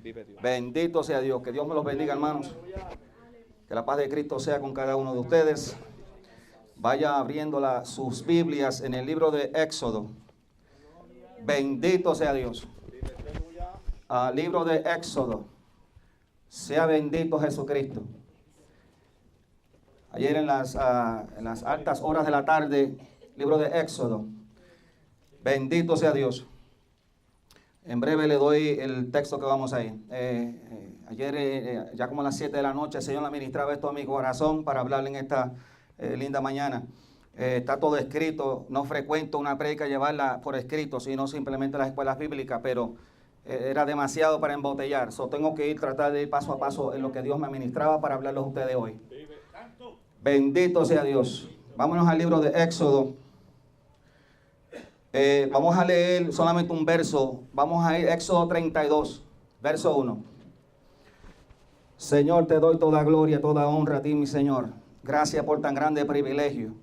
Vive Dios. Bendito sea Dios. Que Dios me los bendiga, hermanos. Que la paz de Cristo sea con cada uno de ustedes. Vaya abriendo sus Biblias en el libro de Éxodo. Bendito sea Dios. Libro de Éxodo. Sea bendito Jesucristo. Ayer en las altas horas de la tarde, libro de Éxodo. Bendito sea Dios. En breve le doy el texto que vamos a ir. Ayer, ya como a las 7 de la noche, el Señor le ministraba esto a mi corazón para hablarle en esta linda mañana. Está todo escrito. No frecuento una prédica llevarla por escrito, sino simplemente las escuelas bíblicas, pero era demasiado para embotellar. Tengo que tratar de ir paso a paso en lo que Dios me ministraba para hablarles a ustedes hoy. Bendito sea Dios. Vámonos al libro de Éxodo. Vamos a leer solamente un verso. Vamos a ir Éxodo 32, verso 1. Señor, te doy toda gloria, toda honra a ti, mi Señor. Gracias por tan grande privilegio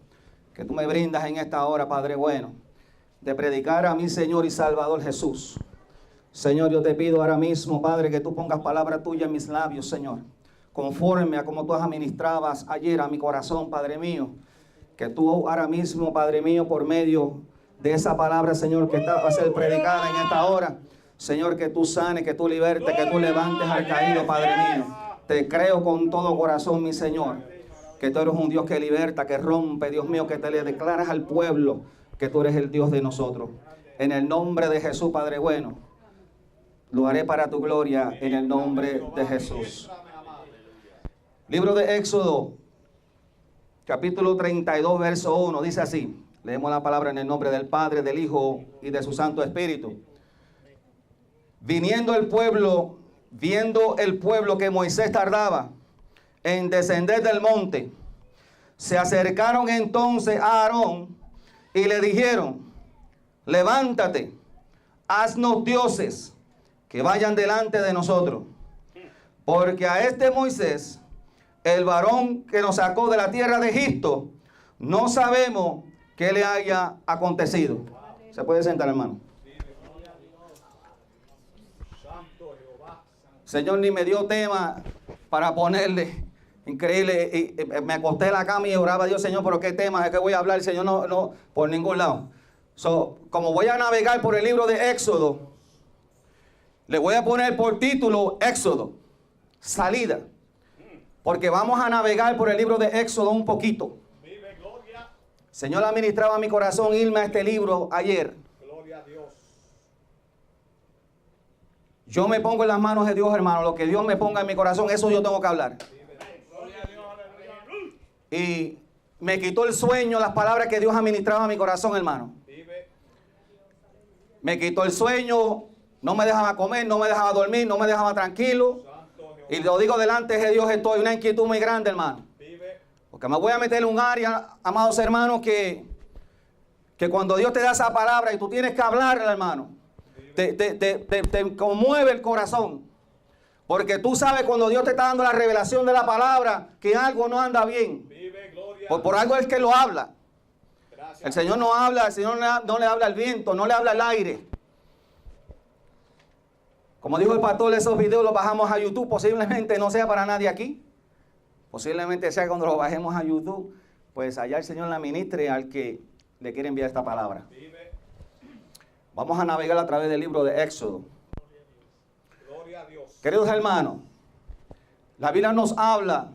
que tú me brindas en esta hora, Padre bueno, de predicar a mi Señor y Salvador Jesús. Señor, yo te pido ahora mismo, Padre, que tú pongas palabra tuya en mis labios, Señor, conforme a como tú administrabas ayer a mi corazón, Padre mío. Que tú ahora mismo, Padre mío, por medio de esa palabra, Señor, que va a ser predicada en esta hora, Señor, que tú sanes, que tú libertes, que tú levantes al caído, Padre mío. Te creo con todo corazón, mi Señor, que tú eres un Dios que liberta, que rompe, Dios mío, que te le declaras al pueblo que tú eres el Dios de nosotros. En el nombre de Jesús, Padre bueno, lo haré para tu gloria, en el nombre de Jesús. Libro de Éxodo, capítulo 32, verso 1, dice así. Leemos la palabra en el nombre del Padre, del Hijo y de su Santo Espíritu. Viendo el pueblo que Moisés tardaba en descender del monte, se acercaron entonces a Aarón y le dijeron: levántate, haznos dioses que vayan delante de nosotros, porque a este Moisés, el varón que nos sacó de la tierra de Egipto, no sabemos qué le haya acontecido. Se puede sentar, hermano. Señor ni me dio tema para ponerle. Increíble. Y me acosté en la cama y oraba a Dios: Señor, ¿pero qué tema es que voy a hablar? Señor, no, por ningún lado. Como voy a navegar por el libro de Éxodo, le voy a poner por título Éxodo, salida. Porque vamos a navegar por el libro de Éxodo un poquito. Señor administraba a mi corazón irme a este libro ayer. Gloria a Dios. Yo me pongo en las manos de Dios, hermano. Lo que Dios me ponga en mi corazón, eso yo tengo que hablar. Y me quitó el sueño las palabras que Dios administraba a mi corazón, hermano. Me quitó el sueño, no me dejaba comer, no me dejaba dormir, no me dejaba tranquilo. Y lo digo delante de Dios, estoy una inquietud muy grande, hermano. Porque me voy a meter en un área, amados hermanos, que cuando Dios te da esa palabra y tú tienes que hablarla, hermano, te conmueve el corazón. Porque tú sabes cuando Dios te está dando la revelación de la palabra que algo no anda bien. Por algo es que lo habla. El Señor no habla, el Señor no le habla al viento, no le habla al aire. Como dijo el pastor, esos videos los bajamos a YouTube, posiblemente no sea para nadie aquí. Posiblemente sea cuando lo bajemos a YouTube, pues allá el Señor la ministre al que le quiere enviar esta palabra. Vamos a navegar a través del libro de Éxodo. Gloria a Dios. Queridos hermanos, la Biblia nos habla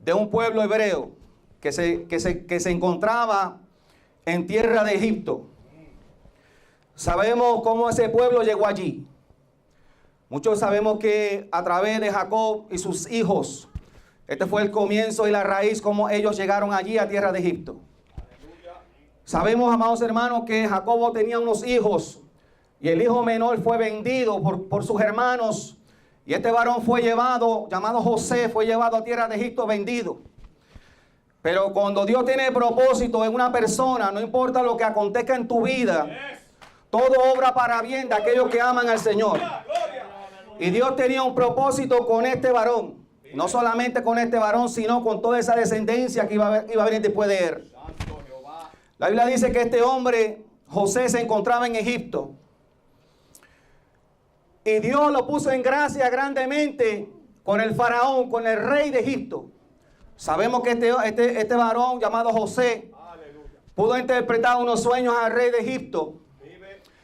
de un pueblo hebreo que se encontraba en tierra de Egipto. Sabemos cómo ese pueblo llegó allí. Muchos sabemos que a través de Jacob y sus hijos, este fue el comienzo y la raíz como ellos llegaron allí a tierra de Egipto. Sabemos, amados hermanos, que Jacobo tenía unos hijos y el hijo menor fue vendido por sus hermanos, y este varón fue llevado, llamado José, fue llevado a tierra de Egipto vendido. Pero cuando Dios tiene propósito en una persona, no importa lo que acontezca en tu vida, todo obra para bien de aquellos que aman al Señor. Y Dios tenía un propósito con este varón. No solamente con este varón, sino con toda esa descendencia que iba a venir después de él. La Biblia dice que este hombre, José, se encontraba en Egipto. Y Dios lo puso en gracia grandemente con el faraón, con el rey de Egipto. Sabemos que este varón llamado José pudo interpretar unos sueños al rey de Egipto.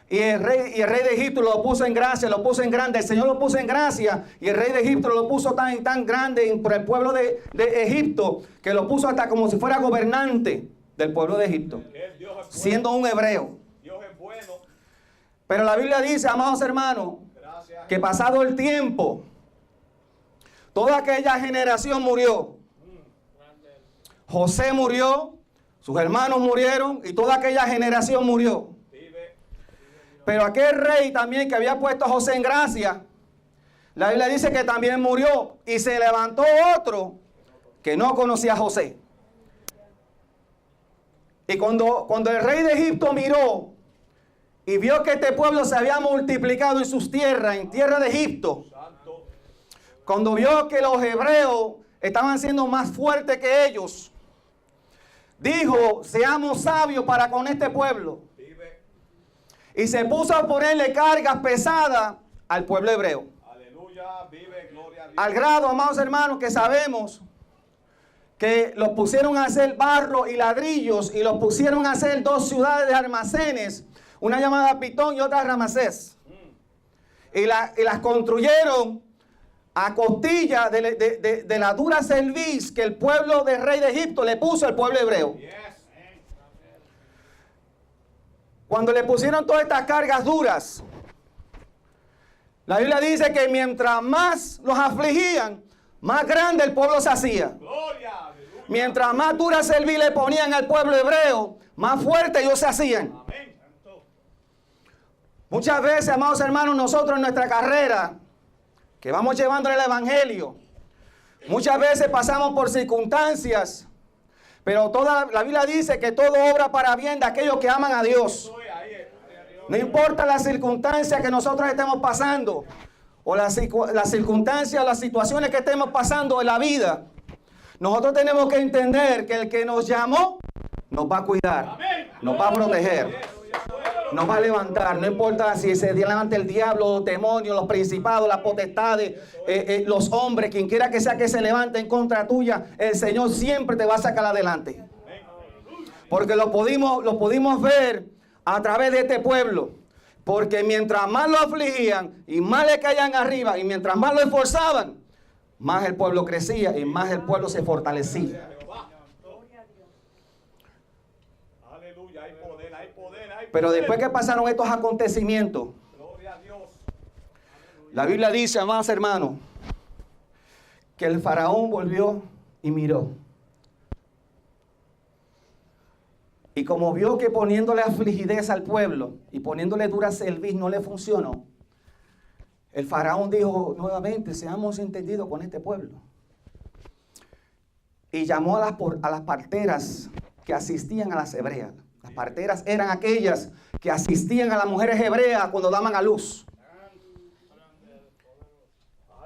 Y el rey de Egipto lo puso en gracia, lo puso en grande. El Señor lo puso en gracia y el rey de Egipto lo puso tan grande por el pueblo de Egipto que lo puso hasta como si fuera gobernante del pueblo de Egipto, siendo un hebreo. Dios es bueno. Pero la Biblia dice, amados hermanos, que pasado el tiempo, toda aquella generación murió. José murió, sus hermanos murieron y toda aquella generación murió. Pero aquel rey también que había puesto a José en gracia, la Biblia dice que también murió y se levantó otro que no conocía a José. Y cuando el rey de Egipto miró y vio que este pueblo se había multiplicado en sus tierras, en tierra de Egipto, cuando vio que los hebreos estaban siendo más fuertes que ellos, dijo, seamos sabios para con este pueblo. Y se puso a ponerle cargas pesadas al pueblo hebreo. Aleluya, vive, gloria a Dios. Al grado, amados hermanos, que sabemos que los pusieron a hacer barro y ladrillos y los pusieron a hacer 2 ciudades de almacenes, una llamada Pitón y otra Ramasés. Y las construyeron a costilla de la dura cerviz que el pueblo del rey de Egipto le puso al pueblo hebreo. Cuando le pusieron todas estas cargas duras, la Biblia dice que mientras más los afligían, más grande el pueblo se hacía. Mientras más dura cerviz le ponían al pueblo hebreo, más fuerte ellos se hacían. Muchas veces, amados hermanos, nosotros en nuestra carrera, que vamos llevando el evangelio, muchas veces pasamos por circunstancias, pero toda la Biblia dice que todo obra para bien de aquellos que aman a Dios. No importa la circunstancia que nosotros estemos pasando, o las circunstancias, las situaciones que estemos pasando en la vida, nosotros tenemos que entender que el que nos llamó nos va a cuidar, nos va a proteger, nos va a levantar. No importa si se levanta el diablo, los demonios, los principados, las potestades, los hombres, quien quiera que sea que se levante en contra tuya, el Señor siempre te va a sacar adelante. Porque lo pudimos ver a través de este pueblo. Porque mientras más lo afligían y más le caían arriba y mientras más lo esforzaban, más el pueblo crecía y más el pueblo se fortalecía. Pero después que pasaron estos acontecimientos, la Biblia dice, amados hermanos, que el faraón volvió y miró. Y como vio que poniéndole afligidez al pueblo y poniéndole dura cerviz no le funcionó, el faraón dijo nuevamente, seamos entendidos con este pueblo. Y llamó a las parteras que asistían a las hebreas. Las parteras eran aquellas que asistían a las mujeres hebreas cuando daban a luz.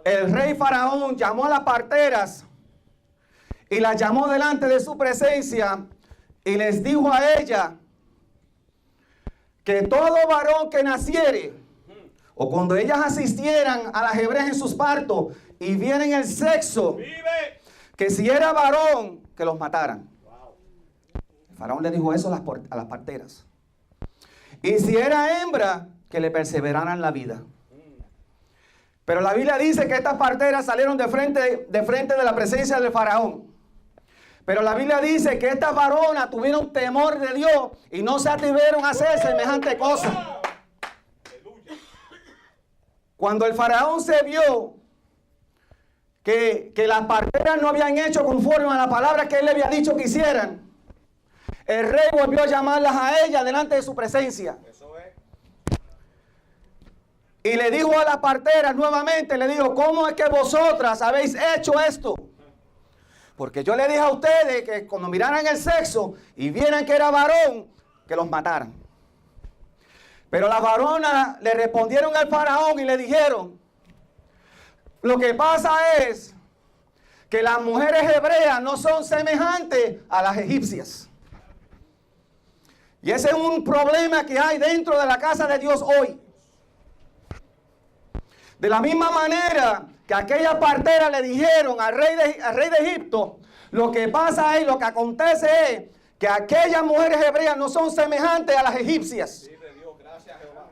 El rey faraón llamó a las parteras y las llamó delante de su presencia y les dijo a ella que todo varón que naciere, o cuando ellas asistieran a las hebreas en sus partos y vieran el sexo, que si era varón, que los mataran. El faraón le dijo eso a las parteras. Y si era hembra, que le perseveraran la vida. Pero la Biblia dice que estas parteras salieron de frente de la presencia del faraón. Pero la Biblia dice que estas varonas tuvieron temor de Dios y no se atrevieron a hacer semejante cosa. Cuando el faraón se vio que las parteras no habían hecho conforme a la palabra que él le había dicho que hicieran, el rey volvió a llamarlas a ellas delante de su presencia. Y le dijo a las parteras nuevamente, le dijo, ¿cómo es que vosotras habéis hecho esto? Porque yo le dije a ustedes que cuando miraran el sexo y vieran que era varón, que los mataran. Pero las varonas le respondieron al faraón y le dijeron, lo que pasa es que las mujeres hebreas no son semejantes a las egipcias. Y ese es un problema que hay dentro de la casa de Dios hoy. De la misma manera que aquellas parteras le dijeron al rey de Egipto, lo que pasa es, lo que acontece es que aquellas mujeres hebreas no son semejantes a las egipcias. Vive Dios, gracias Jehová.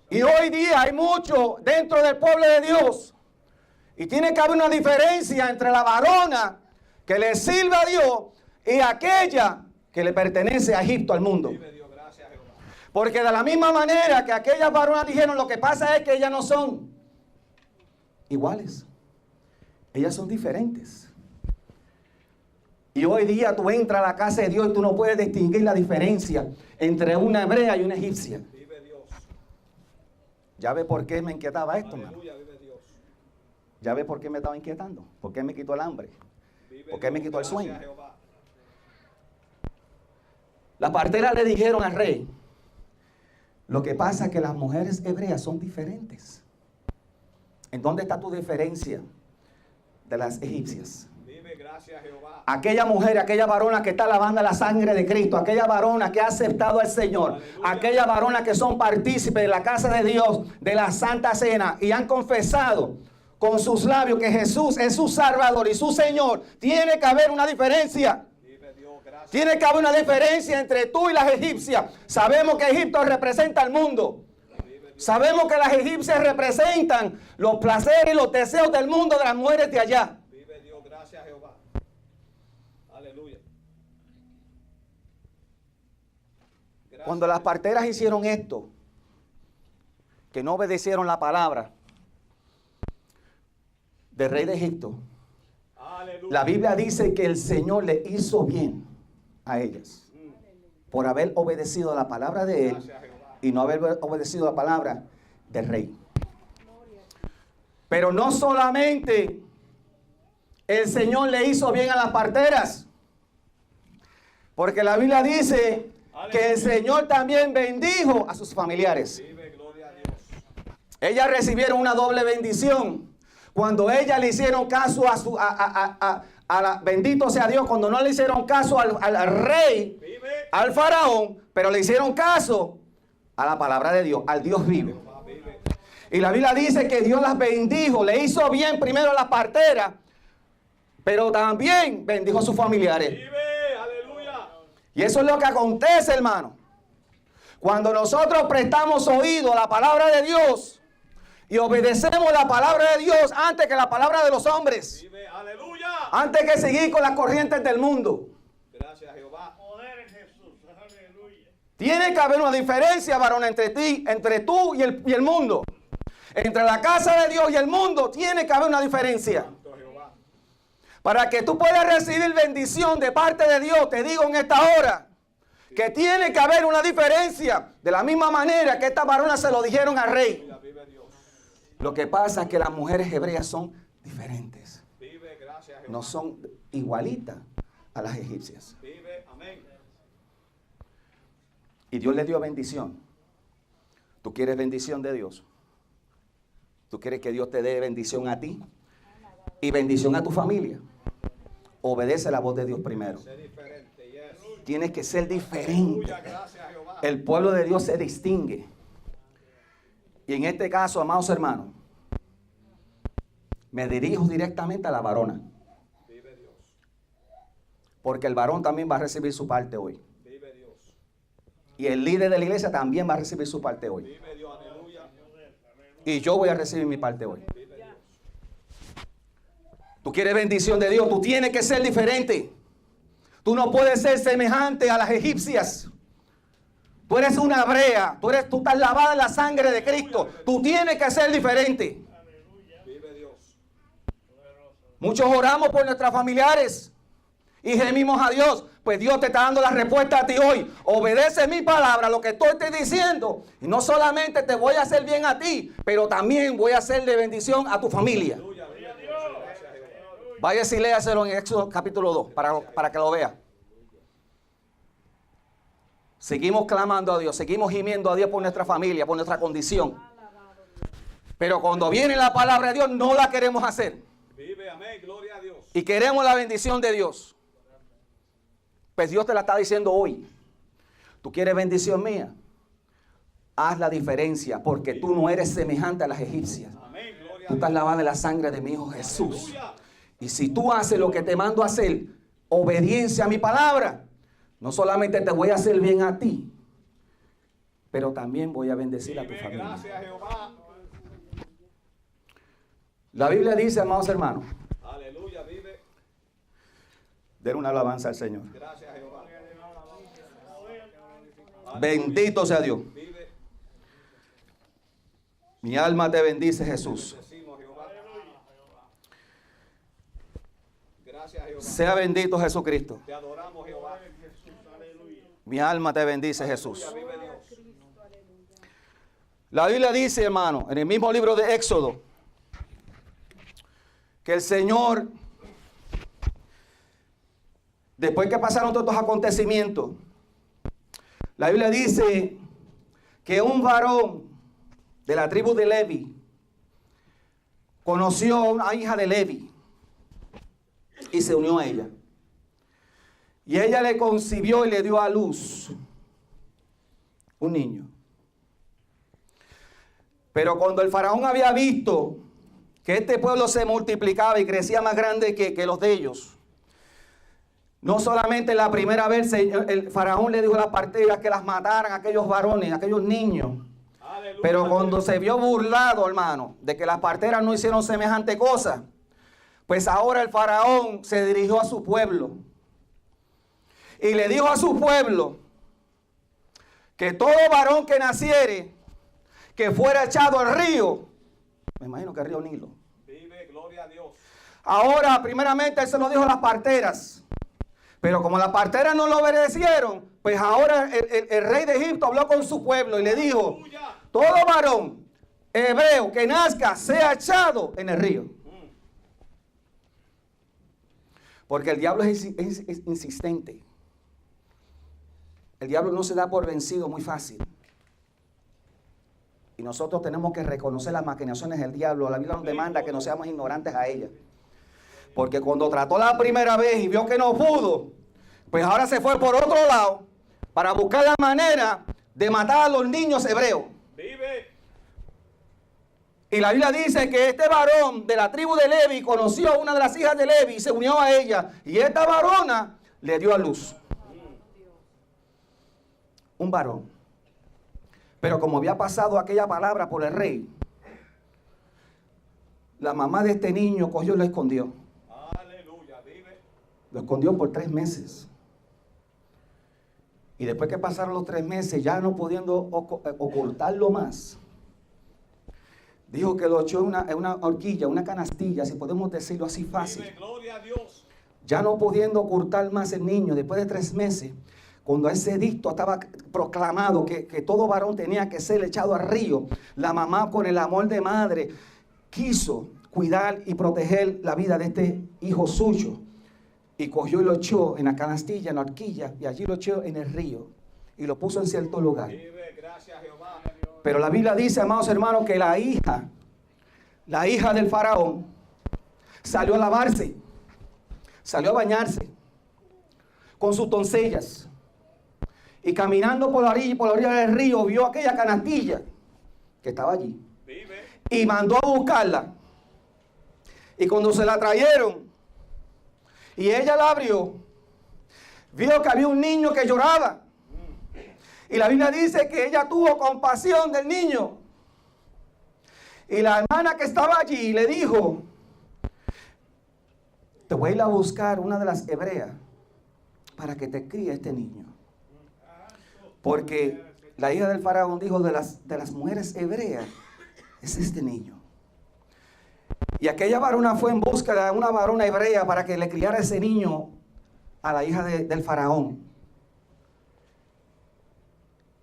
Y hoy día hay mucho dentro del pueblo de Dios. Y tiene que haber una diferencia entre la varona que le sirve a Dios y aquella que le pertenece a Egipto, al mundo. Vive Dios, gracias Jehová. Porque de la misma manera que aquellas varonas dijeron, lo que pasa es que ellas no son iguales. Ellas son diferentes. Y hoy día tú entras a la casa de Dios y tú no puedes distinguir la diferencia entre una hebrea y una egipcia. Vive Dios. ¿Ya ve por qué me inquietaba esto, hermano? Aleluya, vive Dios. ¿Ya ve por qué me estaba inquietando? ¿Por qué me quitó el hambre? Vive ¿Por qué me Dios, quitó el gracias sueño? Jehová. Las parteras le dijeron al rey, lo que pasa es que las mujeres hebreas son diferentes. ¿En dónde está tu diferencia de las egipcias? Vive, gracias Jehová. Aquella mujer, aquella varona que está lavando la sangre de Cristo, aquella varona que ha aceptado al Señor, Aleluya. aquella varona que son partícipes de la casa de Dios, de la Santa Cena, y han confesado con sus labios que Jesús es su Salvador y su Señor. Tiene que haber una diferencia. Vive Dios, gracias. Tiene que haber una diferencia entre tú y las egipcias. Sabemos que Egipto representa al mundo. Sabemos que las egipcias representan los placeres y los deseos del mundo de las mujeres de allá. Vive Dios, gracias Jehová. Aleluya. Gracias. Cuando las parteras hicieron esto, que no obedecieron la palabra del rey de Egipto, Aleluya. la Biblia dice que el Señor le hizo bien a ellas por haber obedecido la palabra de Él Gracias Jehová. y no haber obedecido la palabra del rey. Pero no solamente el Señor le hizo bien a las parteras, porque la Biblia dice que el Señor también bendijo a sus familiares. Vive, gloria a Dios. Ellas recibieron una doble bendición. Cuando ellas le hicieron caso bendito sea Dios, cuando no le hicieron caso al rey, Vive. al faraón, pero le hicieron caso a la palabra de Dios, al Dios vivo. Jehová, vive. Y la Biblia dice que Dios las bendijo, le hizo bien primero a las parteras, pero también bendijo a sus familiares. Vive, aleluya. Y eso es lo que acontece, hermano. Cuando nosotros prestamos oído a la palabra de Dios y obedecemos la palabra de Dios antes que la palabra de los hombres, Vive, aleluya. antes que seguir con las corrientes del mundo, Gracias Jehová. Poder en Jesús, aleluya. tiene que haber una diferencia, varón, entre tú y el mundo. Entre la casa de Dios y el mundo tiene que haber una diferencia. Santo Jehová. Para que tú puedas recibir bendición de parte de Dios, te digo en esta hora que tiene que haber una diferencia. De la misma manera que estas varonas se lo dijeron al rey. Aleluya, vive Dios. Lo que pasa es que las mujeres hebreas son diferentes. Vive, gracias Jehová. No son igualitas a las egipcias. Vive, amén. Y Dios le dio bendición. ¿Tú quieres bendición de Dios? ¿Tú quieres que Dios te dé bendición a ti? Y bendición a tu familia. Obedece la voz de Dios primero. Sé diferente, yes. Tienes que ser diferente. Aleluya, gracias Jehová. El pueblo de Dios se distingue. Y en este caso, amados hermanos, me dirijo directamente a la varona. Vive Dios. Porque el varón también va a recibir su parte hoy. Vive Dios. Y el líder de la iglesia también va a recibir su parte hoy. Vive Dios, aleluya. Y yo voy a recibir mi parte hoy. Vive Dios. Tú quieres bendición de Dios, tú tienes que ser diferente. Tú no puedes ser semejante a las egipcias. Tú eres una hebrea, tú estás lavada en la sangre de Cristo. Tú tienes que ser diferente. Vive Dios. Muchos oramos por nuestros familiares y gemimos a Dios. Pues Dios te está dando la respuesta a ti hoy. Obedece mi palabra, lo que estoy te diciendo. Y no solamente te voy a hacer bien a ti, pero también voy a hacer de bendición a tu familia. Aleluya, vive Dios. Gracias Jehová. Vaya y léaselo en Éxodo capítulo 2 para que lo vea. Seguimos clamando a Dios, seguimos gimiendo a Dios por nuestra familia, por nuestra condición. Pero cuando viene la palabra de Dios, no la queremos hacer. Vive, amén, gloria a Dios. Y queremos la bendición de Dios. Pues Dios te la está diciendo hoy. ¿Tú quieres bendición mía? haz la diferencia, porque tú no eres semejante a las egipcias. Amén. Gloria Tú a estás Dios. lavada en la sangre de mi Hijo Jesús. Aleluya. Y si tú haces lo que te mando a hacer, obediencia a mi palabra, no solamente te voy a hacer bien a ti, pero también voy a bendecir a tu Vive, familia. gracias Jehová. La Biblia dice, amados hermanos, Aleluya, vive. den una alabanza al Señor. Gracias Jehová. Bendito sea Dios. Vive. Mi alma te bendice, Jesús. Decimos Jehová. Gracias Jehová. Sea bendito Jesucristo. Te adoramos Jehová. Mi alma te bendice, Jesús. Aleluya, vive Dios. La Biblia dice, hermano, en el mismo libro de Éxodo, que el Señor, después que pasaron todos estos acontecimientos, la Biblia dice que un varón de la tribu de Levi conoció a una hija de Levi y se unió a ella. Y ella le concibió y le dio a luz un niño. Pero cuando el faraón había visto que este pueblo se multiplicaba y crecía más grande que los de ellos, no solamente la primera vez el faraón le dijo a las parteras que las mataran a aquellos varones, a aquellos niños. Aleluya. Pero cuando se vio burlado, hermano, de que las parteras no hicieron semejante cosa, pues ahora el faraón se dirigió a su pueblo y le dijo a su pueblo que todo varón que naciere, que fuera echado al río, me imagino que el río Nilo. Vive, gloria a Dios. Ahora, primeramente, él se lo dijo a las parteras. Pero como las parteras no lo obedecieron, pues ahora el rey de Egipto habló con su pueblo y le dijo, Aleluya. todo varón hebreo que nazca sea echado en el río. Porque el diablo es insistente. El diablo no se da por vencido muy fácil. Y nosotros tenemos que reconocer las maquinaciones del diablo. La Biblia nos demanda que no seamos ignorantes a ella. Porque cuando trató la primera vez y vio que no pudo, pues ahora se fue por otro lado para buscar la manera de matar a los niños hebreos. Vive. Y la Biblia dice que este varón de la tribu de Levi conoció a una de las hijas de Levi y se unió a ella. Y esta varona le dio a luz. Un varón. Pero como había pasado aquella palabra por el rey, la mamá de este niño cogió y lo escondió. Aleluya, vive. Lo escondió por 3 meses. Y después que pasaron los 3 meses, ya no pudiendo ocultarlo más, dijo que lo echó en una horquilla, una canastilla, si podemos decirlo así fácil. Vive, gloria a Dios. Ya no pudiendo ocultar más el niño, después de 3 meses, cuando ese edicto estaba proclamado que todo varón tenía que ser echado al río, la mamá con el amor de madre quiso cuidar y proteger la vida de este hijo suyo. Y cogió y lo echó en la canastilla, en la horquilla, y allí lo echó en el río. Y lo puso en cierto lugar. Vive, gracias Jehová. Pero la Biblia dice, amados hermanos, que la hija del faraón, salió a lavarse, salió a bañarse con sus doncellas. Y caminando por la orilla del río, vio aquella canastilla que estaba allí. Vive. Y mandó a buscarla. Y cuando se la trajeron, y ella la abrió, vio que había un niño que lloraba. Y la Biblia dice que ella tuvo compasión del niño. Y la hermana que estaba allí le dijo, te voy a ir a buscar una de las hebreas para que te críe este niño. Porque la hija del faraón dijo, de las mujeres hebreas es este niño. Y aquella varona fue en busca de una varona hebrea para que le criara ese niño a la hija del faraón.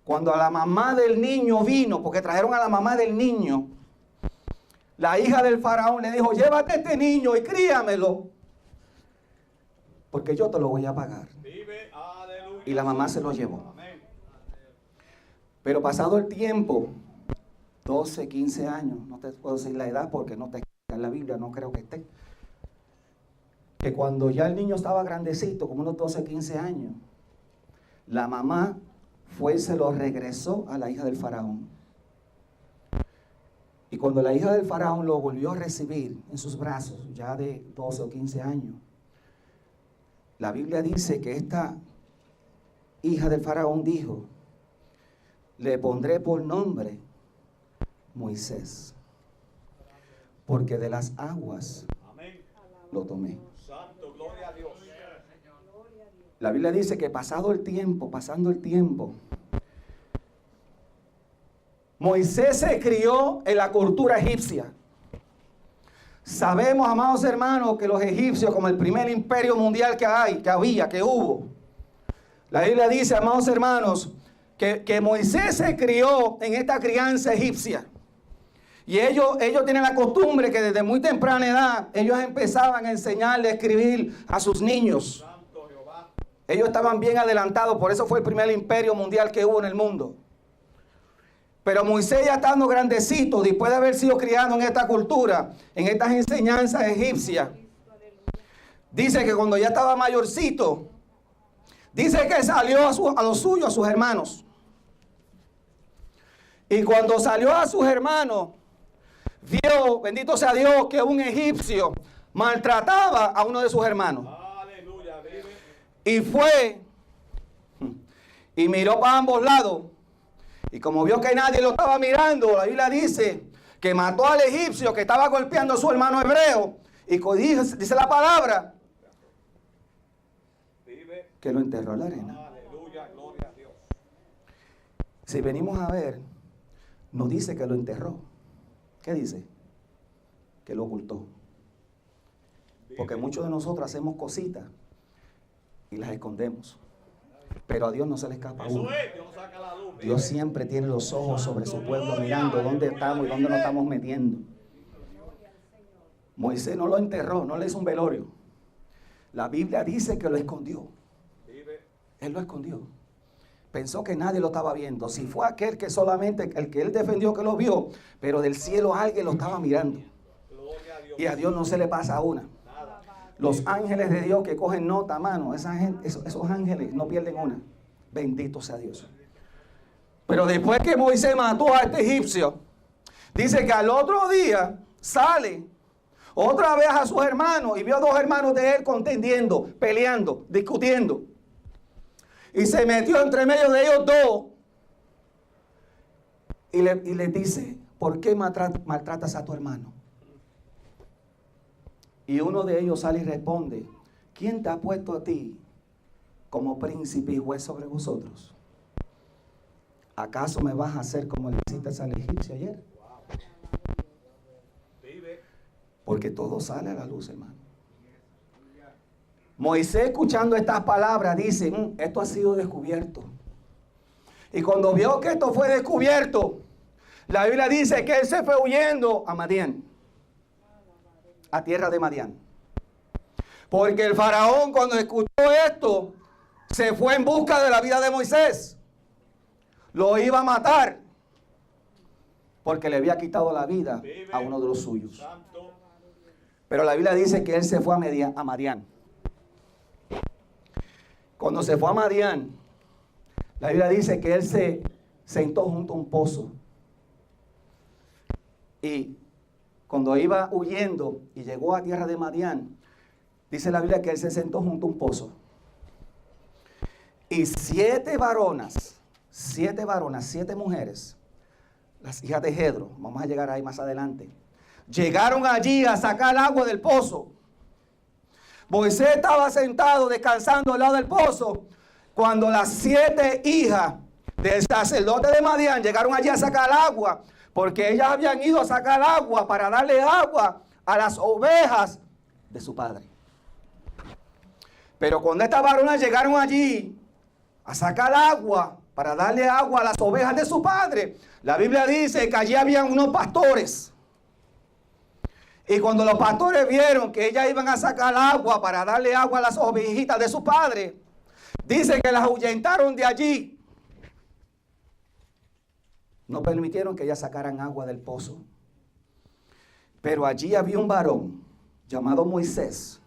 Cuando a la mamá del niño vino, porque trajeron a la mamá del niño, la hija del faraón le dijo, llévate este niño y críamelo, porque yo te lo voy a pagar. Vive, aleluya. Y la mamá se lo llevó. Amén. Pero pasado el tiempo, 12, 15 años, no te puedo decir la edad porque no está en la Biblia, no creo que esté. Que cuando ya el niño estaba grandecito, como unos 12, 15 años, la mamá fue y se lo regresó a la hija del faraón. Y cuando la hija del faraón lo volvió a recibir en sus brazos, ya de 12 o 15 años, la Biblia dice que esta hija del faraón dijo: le pondré por nombre Moisés, porque de las aguas lo tomé. Santo, gloria a Dios. La Biblia dice que pasando el tiempo, Moisés se crió en la cultura egipcia. Sabemos, amados hermanos, que los egipcios, como el primer imperio mundial que hubo. La Biblia dice, amados hermanos, que Moisés se crió en esta crianza egipcia. Y ellos tienen la costumbre que desde muy temprana edad, ellos empezaban a enseñarle a escribir a sus niños. Santo Jehová. Ellos estaban bien adelantados, por eso fue el primer imperio mundial que hubo en el mundo. Pero Moisés, ya estando grandecito, después de haber sido criado en esta cultura, en estas enseñanzas egipcias, dice que cuando ya estaba mayorcito, dice que salió a los suyos, a sus hermanos. Y cuando salió a sus hermanos, vio, bendito sea Dios, que un egipcio maltrataba a uno de sus hermanos. Aleluya, vive. Y fue y miró para ambos lados. Y como vio que nadie lo estaba mirando, la Biblia dice que mató al egipcio que estaba golpeando a su hermano hebreo. Y dice la palabra Vive. que lo enterró en la arena. Aleluya, gloria a Dios. Si venimos a ver, no dice que lo enterró. ¿Qué dice? Que lo ocultó. Porque muchos de nosotros hacemos cositas y las escondemos. Pero a Dios no se le escapa Eso uno. es, Dios saca la luz. Dios siempre tiene los ojos sobre su pueblo, mirando dónde estamos y dónde nos estamos metiendo. Moisés no lo enterró, no le hizo un velorio. La Biblia dice que lo escondió. Vive. Él lo escondió. Pensó que nadie lo estaba viendo. Si fue aquel que solamente, el que él defendió que lo vio, pero del cielo alguien lo estaba mirando. Gloria a Dios. Y a Dios no se le pasa una. Nada. Los ángeles de Dios que cogen nota, mano, esos ángeles no pierden una. Bendito sea Dios. Pero después que Moisés mató a este egipcio, dice que al otro día sale otra vez a sus hermanos y vio a dos hermanos de él contendiendo, peleando, discutiendo. Y se metió entre medio de ellos dos y les dice: ¿por qué maltratas a tu hermano? Y uno de ellos sale y responde: ¿quién te ha puesto a ti como príncipe y juez sobre vosotros? ¿Acaso me vas a hacer como le hiciste al egipcio ayer? Vive. Porque todo sale a la luz, hermano. Moisés, escuchando estas palabras, dice: esto ha sido descubierto. Y cuando vio que esto fue descubierto, la Biblia dice que él se fue huyendo a Madián, a tierra de Madián. Porque el faraón, cuando escuchó esto, se fue en busca de la vida de Moisés. Lo iba a matar, porque le había quitado la vida a uno de los suyos. Santo. Pero la Biblia dice que él se fue a Madián. Cuando se fue a Madián, la Biblia dice que él se sentó junto a un pozo. Y cuando iba huyendo y llegó a tierra de Madián, dice la Biblia que él se sentó junto a un pozo. Y 7 mujeres, las hijas de Jedro, vamos a llegar ahí más adelante, llegaron allí a sacar agua del pozo. Moisés estaba sentado descansando al lado del pozo cuando las 7 hijas del sacerdote de Madián llegaron allí a sacar agua, porque ellas habían ido a sacar agua para darle agua a las ovejas de su padre. Pero cuando estas varonas llegaron allí a sacar agua para darle agua a las ovejas de su padre, la Biblia dice que allí habían unos pastores. Y cuando los pastores vieron que ellas iban a sacar agua para darle agua a las ovejitas de su padre, dice que las ahuyentaron de allí. No permitieron que ellas sacaran agua del pozo. Pero allí había un varón llamado Moisés,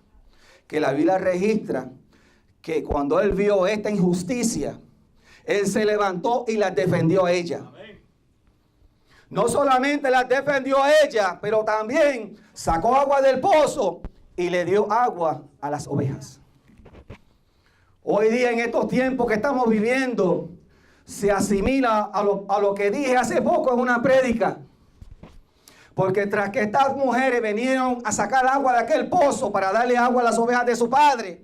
que la Biblia registra que cuando él vio esta injusticia, Él se levantó y las defendió a ella. No solamente las defendió a ella, pero también sacó agua del pozo y le dio agua a las ovejas. Hoy día, en estos tiempos que estamos viviendo, se asimila a lo que dije hace poco en una prédica. Porque tras que estas mujeres vinieron a sacar agua de aquel pozo para darle agua a las ovejas de su padre,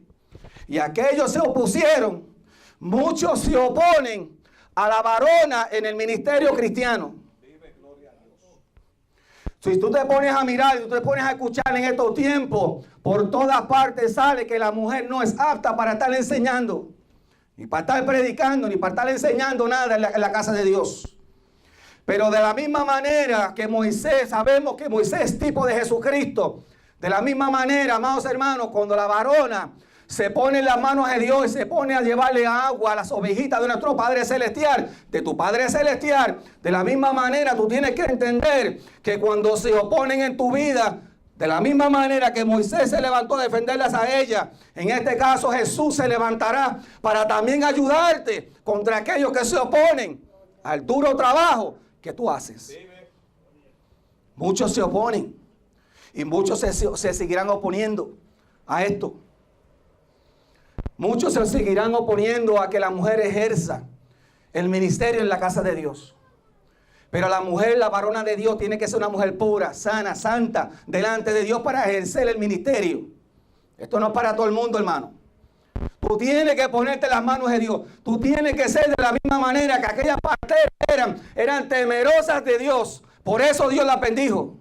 y aquellos se opusieron, muchos se oponen a la varona en el ministerio cristiano. Si tú te pones a mirar y tú te pones a escuchar en estos tiempos, por todas partes sale que la mujer no es apta para estar enseñando, ni para estar predicando, ni para estar enseñando nada en la casa de Dios. Pero de la misma manera que Moisés, sabemos que Moisés es tipo de Jesucristo. De la misma manera, amados hermanos, cuando la varona se pone en las manos de Dios y se pone a llevarle agua a las ovejitas de nuestro Padre Celestial, de tu Padre Celestial, de la misma manera tú tienes que entender que cuando se oponen en tu vida, de la misma manera que Moisés se levantó a defenderlas a ella, en este caso Jesús se levantará para también ayudarte contra aquellos que se oponen al duro trabajo que tú haces. Muchos se oponen y muchos se seguirán oponiendo a esto. Muchos se seguirán oponiendo a que la mujer ejerza el ministerio en la casa de Dios. Pero la mujer, la varona de Dios, tiene que ser una mujer pura, sana, santa, delante de Dios para ejercer el ministerio. Esto no es para todo el mundo, hermano. Tú tienes que ponerte las manos de Dios. Tú tienes que ser de la misma manera que aquellas parteras eran temerosas de Dios. Por eso Dios las bendijo.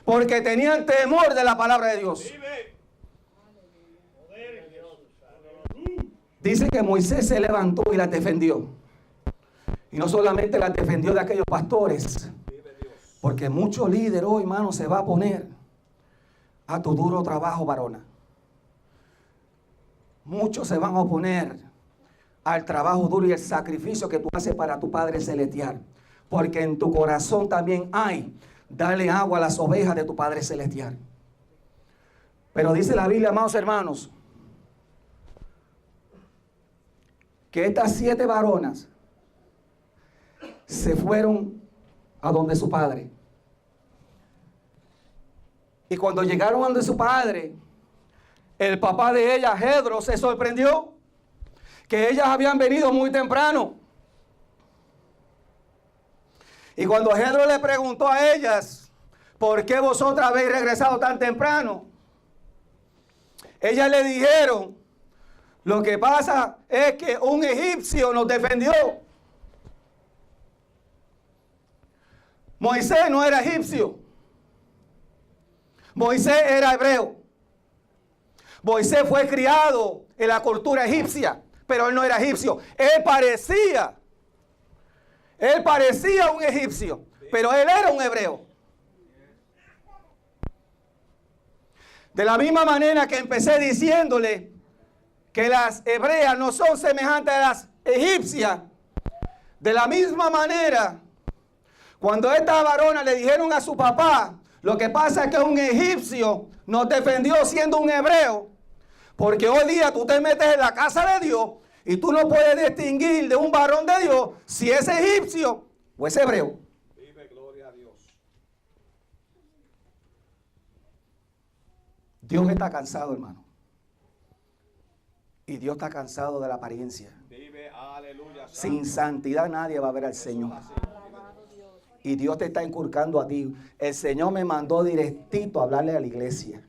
Porque tenían temor de la palabra de Dios. Dice que Moisés se levantó y las defendió. Y no solamente las defendió de aquellos pastores. Porque mucho líder hoy, hermano, se va a poner a tu duro trabajo, varona. Muchos se van a oponer al trabajo duro y el sacrificio que tú haces para tu Padre Celestial. Porque en tu corazón también hay darle agua a las ovejas de tu Padre Celestial. Pero dice la Biblia, amados hermanos, que estas 7 varonas se fueron a donde su padre. Y cuando llegaron a donde su padre, el papá de ella, Jetro, se sorprendió que ellas habían venido muy temprano. Y cuando Jetro le preguntó a ellas, ¿por qué vosotras habéis regresado tan temprano? Ellas le dijeron, lo que pasa es que un egipcio nos defendió. Moisés no era egipcio. Moisés era hebreo. Moisés fue criado en la cultura egipcia, pero él no era egipcio. Él parecía un egipcio, pero él era un hebreo. De la misma manera que empecé diciéndole que las hebreas no son semejantes a las egipcias, de la misma manera, cuando estas varonas le dijeron a su papá, lo que pasa es que un egipcio nos defendió siendo un hebreo, porque hoy día tú te metes en la casa de Dios y tú no puedes distinguir de un varón de Dios si es egipcio o es hebreo. Vive, gloria a Dios. Dios está cansado, hermano. Y Dios está cansado de la apariencia. Vive, aleluya. Sin santidad nadie va a ver al Señor. Y Dios te está inculcando a ti. El Señor me mandó directito a hablarle a la iglesia.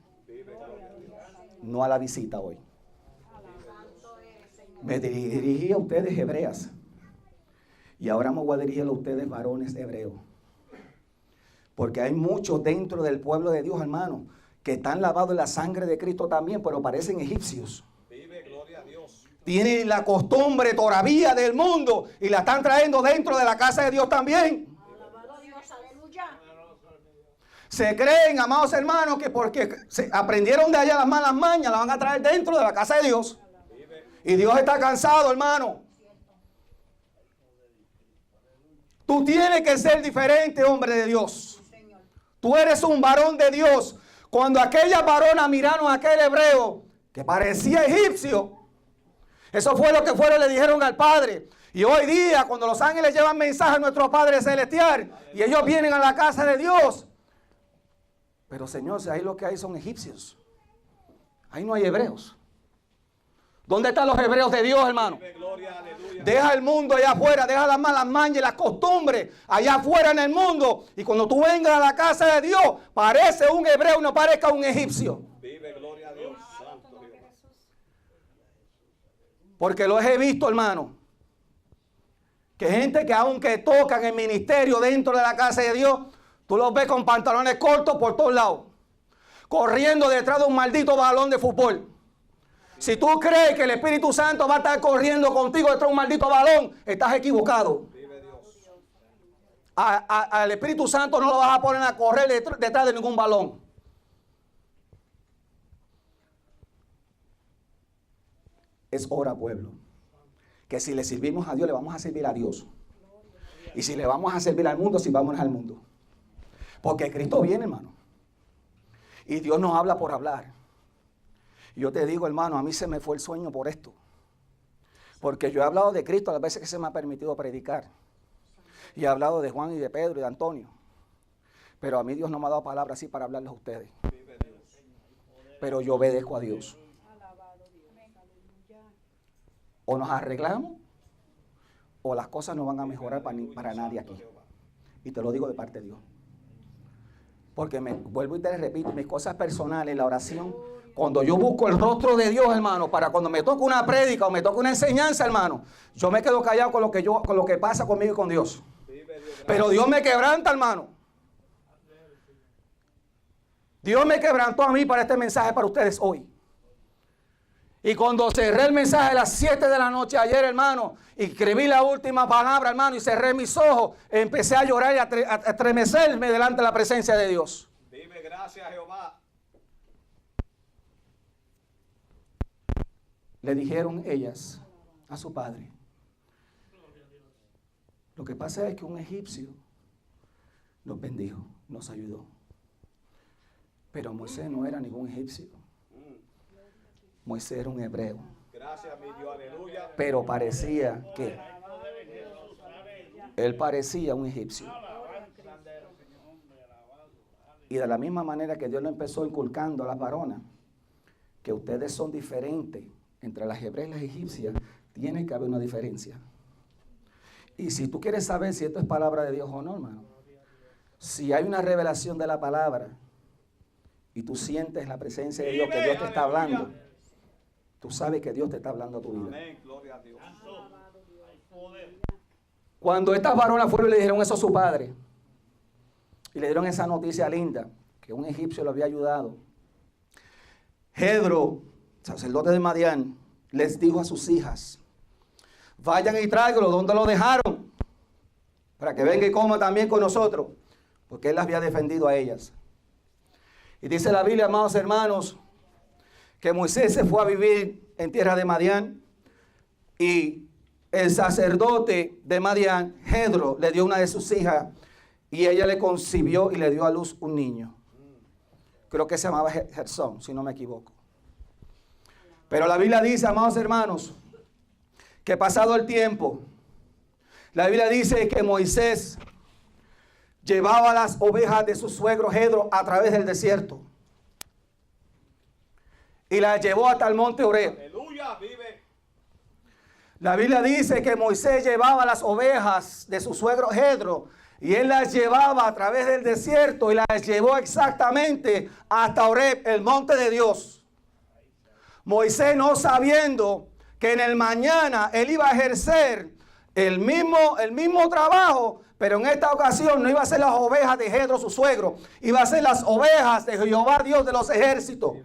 No a la visita hoy. Me dirigí a ustedes hebreas. Y ahora me voy a dirigir a ustedes varones hebreos. Porque hay muchos dentro del pueblo de Dios, hermano, que están lavados en la sangre de Cristo también, pero parecen egipcios. Vive, gloria a Dios. Tienen la costumbre todavía del mundo y la están trayendo dentro de la casa de Dios también. Se creen, amados hermanos, que porque se aprendieron de allá las malas mañas, las van a traer dentro de la casa de Dios. Y Dios está cansado, hermano. Tú tienes que ser diferente, hombre de Dios. Tú eres un varón de Dios. Cuando aquellas varonas miraron a aquel hebreo que parecía egipcio, eso fue lo que fueron le dijeron al padre. Y hoy día, cuando los ángeles llevan mensaje a nuestro Padre Celestial y ellos vienen a la casa de Dios. Pero Señor, si ahí lo que hay son egipcios. Ahí no hay hebreos. ¿Dónde están los hebreos de Dios, hermano? Deja el mundo allá afuera, deja las malas mañas y las costumbres allá afuera en el mundo. Y cuando tú vengas a la casa de Dios, parece un hebreo, no parezca un egipcio. Vive, gloria a Dios, santo Dios. Porque los he visto, hermano. Que gente que aunque tocan el ministerio dentro de la casa de Dios, tú los ves con pantalones cortos por todos lados. Corriendo detrás de un maldito balón de fútbol. Si tú crees que el Espíritu Santo va a estar corriendo contigo detrás de un maldito balón, estás equivocado. Al Espíritu Santo no lo vas a poner a correr detrás de ningún balón. Es hora, pueblo, que si le servimos a Dios, le vamos a servir a Dios. Y si le vamos a servir al mundo, sirvámonos al mundo. Porque Cristo viene, hermano. Y Dios nos habla por hablar. Y yo te digo, hermano, a mí se me fue el sueño por esto. Porque yo he hablado de Cristo las veces que se me ha permitido predicar. Y he hablado de Juan y de Pedro y de Antonio. Pero a mí Dios no me ha dado palabras así para hablarles a ustedes. Pero yo obedezco a Dios. O nos arreglamos, o las cosas no van a mejorar para nadie aquí. Y te lo digo de parte de Dios. Porque vuelvo y te repito, mis cosas personales, la oración, cuando yo busco el rostro de Dios, hermano, para cuando me toca una prédica o me toca una enseñanza, hermano, yo me quedo callado con lo que pasa conmigo y con Dios. Pero Dios me quebranta, hermano. Dios me quebrantó a mí para este mensaje para ustedes hoy. Y cuando cerré el mensaje a las 7 de la noche ayer, hermano, y escribí la última palabra, hermano, y cerré mis ojos, empecé a llorar y a estremecerme delante de la presencia de Dios. Dime gracias, Jehová. Le dijeron ellas a su padre. Lo que pasa es que un egipcio nos bendijo, nos ayudó. Pero Moisés no era ningún egipcio. Moisés era un hebreo. Gracias, mi Dios, aleluya. Pero parecía que él parecía un egipcio. Y de la misma manera que Dios lo empezó inculcando a las varonas, que ustedes son diferentes entre las hebreas y las egipcias, tiene que haber una diferencia. Y si tú quieres saber si esto es palabra de Dios o no, hermano, si hay una revelación de la palabra y tú sientes la presencia de Dios, que Dios te está hablando, tú sabes que Dios te está hablando a tu vida. Amén, gloria a Dios. Cuando estas varonas fueron y le dijeron eso a su padre, y le dieron esa noticia linda, que un egipcio lo había ayudado, Jedro, sacerdote de Madián, les dijo a sus hijas: vayan y tráiganlo donde lo dejaron, para que venga y coma también con nosotros, porque él las había defendido a ellas. Y dice la Biblia, amados hermanos, que Moisés se fue a vivir en tierra de Madián, y el sacerdote de Madián, Jedro, le dio una de sus hijas, y ella le concibió y le dio a luz un niño. Creo que se llamaba Gersón, si no me equivoco. Pero la Biblia dice, amados hermanos, que pasado el tiempo, la Biblia dice que Moisés llevaba las ovejas de su suegro Jedro a través del desierto. Y las llevó hasta el monte Horeb. Aleluya, vive. La Biblia dice que Moisés llevaba las ovejas de su suegro Jedro y él las llevaba a través del desierto y las llevó exactamente hasta Horeb, el monte de Dios. Moisés, no sabiendo que en el mañana él iba a ejercer el mismo trabajo, pero en esta ocasión no iba a ser las ovejas de Jedro, su suegro, iba a ser las ovejas de Jehová, Dios de los ejércitos.